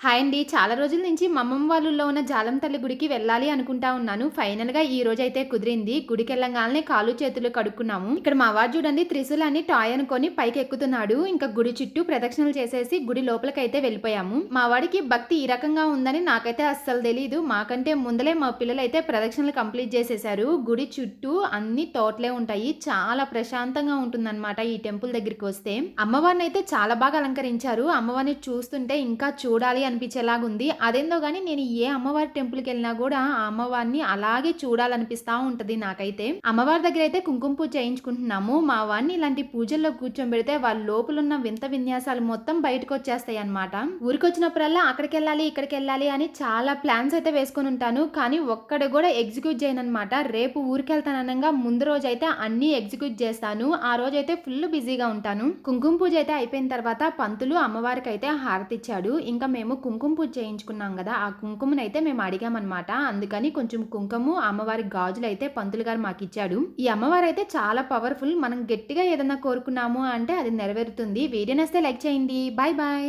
Hi అండి. చాలా రోజుల నుంచి మా అమ్మమ్మ వాళ్ళ ఊర్లో ఉన్న జాలం తల్లి గుడికి వెళ్ళాలి అనుకుంటా ఉన్నాను. ఫైనల్‌గా ఈ రోజైతే కుదిరింది. గుడికెళ్ళంగాల్నే కాళ్ళు, చేతులు కడుక్కున్నాము. ఇక్కడ మా వాడు చూడండి త్రిశూలాన్ని టాయ్ అనుకోని పైకెక్కుతున్నాడు. ఇంకా గుడి చుట్టూ ప్రదక్షిణలు చేసేసి గుడి లోపలికైతే వెళ్ళిపోయాము. మా వాడికి భక్తి ఈ రకంగా ఉందని నాకైతే అస్సలు తెలీదు. మాకంటే ముందలే మా పిల్లలైతే ప్రదక్షిణలు కంప్లీట్ చేసేశారు. గుడి చుట్టూ అన్ని తోటలే ఉంటాయి. చాలా ప్రశాంతంగా ఉంటుందన్నమాట ఈ టెంపుల్ దగ్గరికి వస్తే. అమ్మవారినైతే చాలా బాగా అలంకరించారు. అమ్మవారిని చూస్తుంటే ఇంకా చూడాలి అనిపించేలాగుంది. అదేందో గాని నేను ఏ అమ్మవారి టెంపుల్‌కెళ్ళినా గూడా ఆ అమ్మవారిని అలాగే చూడాలనిపిస్తా ఉంటది నాకైతే. అమ్మవారి దగ్గరైతే కుంకుమ పూజ చేయించుకుంటున్నాము. మా వాడిని ఇలాంటి పూజల్లో కూర్చోబెడితే వాళ్ళ లోపలున్న వింత విన్యాసాలు మొత్తం బయటకొచ్చేస్తాయన్నమాట. ఊరికొచ్చినప్పుడల్లా అక్కడికెళ్ళాలి, ఇక్కడికెళ్ళాలి అని చాలా ప్లాన్స్ అయితే వేసుకొనుంటాను. కానీ ఒక్కటి గూడా ఎగ్జిక్యూట్ చేయనన్నమాట. రేపు ఊరికెళ్తాననంగా ముందు రోజైతే అన్నీ ఎగ్జిక్యూట్ చేస్తాను. ఆ రోజైతే ఫుల్ బిజీగా ఉంటాను. కుంకుమ పూజ అయితే అయిపోయిన తర్వాత పంతులు అమ్మవారికైతే హారతిచ్చాడు. ఇంకా మేము కుంకుమ పూజ చేయించుకున్నాం గదా! ఆ కుంకుమనైతే మేము అడిగామనమాట. అందుకని కొంచెం కుంకుము, అమ్మవారి గాజులైతే పంతులు గారు మాకిచ్చాడు. ఈ అమ్మవారైతే చాలా పవర్‌ఫుల్. మనం గట్టిగా ఏదన్నా కోరుకున్నాము అంటే అది నెరవేరుతుంది. వీడియో నచ్చితే లైక్ చేయండి. Bye bye.